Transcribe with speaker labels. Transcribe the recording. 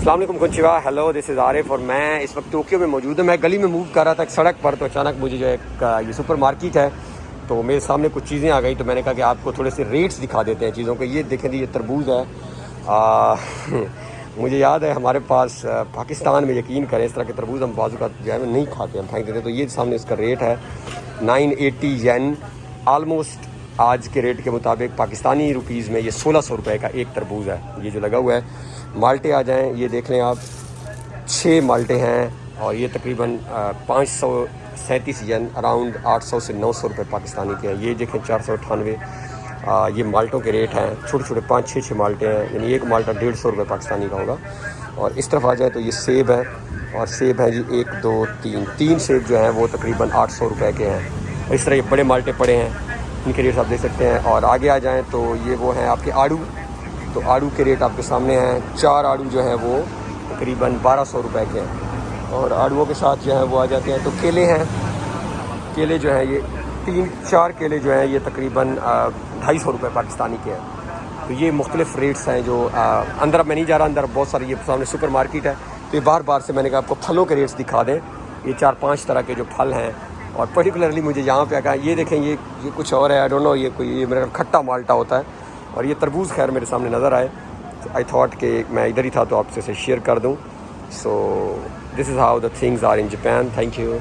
Speaker 1: अस्सलाम वालेकुम कुंचिवा, hello, this is Arif और मैं इस वक्त टोक्यो में मौजूद हूँ। मैं गली में मूव कर रहा था एक सड़क पर, तो अचानक मुझे जो एक ये सुपर मार्केट है, तो मेरे सामने कुछ चीज़ें आ गई। तो मैंने कहा कि आपको थोड़े से रेट्स दिखा देते हैं चीज़ों के। ये देखें, ये तरबूज है। मुझे याद है हमारे पास पाकिस्तान में, यकीन करें, इस तरह के तरबूज हम बाजू का जो है नहीं खाते, हम फेंक देते। तो ये सामने इसका रेट है 980 येन, आलमोस्ट आज के रेट के मुताबिक पाकिस्तानी रुपीज़ में ये 1600 रुपये का एक तरबूज है, ये जो लगा हुआ है। माल्टे आ जाएं, ये देख लें आप, 6 माल्टे हैं और ये तकरीबन 537 येन, अराउंड 800 से 900 रुपये पाकिस्तानी के हैं। ये देखें 498, ये माल्टों के रेट हैं। छोटे छोटे 5-6 माल्टे हैं, यानी एक माल्टा 150 रुपये पाकिस्तानी का होगा। और इस तरफ आ जाए तो ये सेब है, और सेब है जी 1 2 3 सेब जो हैं वो तकरीबन 800 रुपये के हैं। और इस तरह ये बड़े माल्टे पड़े हैं, इनके रेट आप देख सकते हैं। और आगे आ जाएँ तो ये वो हैं आपके आड़ू। तो आड़ू के रेट आपके सामने हैं। 4 आड़ू जो हैं वो तकरीबन 1200 रुपये के हैं। और आड़ूओं के साथ जो है वो आ जाते हैं तो केले हैं। केले जो हैं ये 3-4 केले जो हैं ये तकरीबन 250 रुपये पाकिस्तानी के हैं। तो ये मुख्तलिफ रेट्स हैं जो अंदर अब मैं नहीं जा रहा, अंदर बहुत सारे, ये सामने सुपर मार्केट है। तो ये बार बार से मैंने कहा आपको फलों के रेट्स दिखा दें। ये 4-5 तरह के जो फल हैं, और पर्टिकुलरली मुझे यहाँ पे आकर ये देखें, ये कुछ और है, आई डोंट नो, ये कोई, ये मेरा खट्टा माल्टा होता है। और ये तरबूज खैर मेरे सामने नज़र आए, तो आई थॉट कि मैं इधर ही था तो आपसे शेयर कर दूँ। So this is how the things are in Japan. Thank you.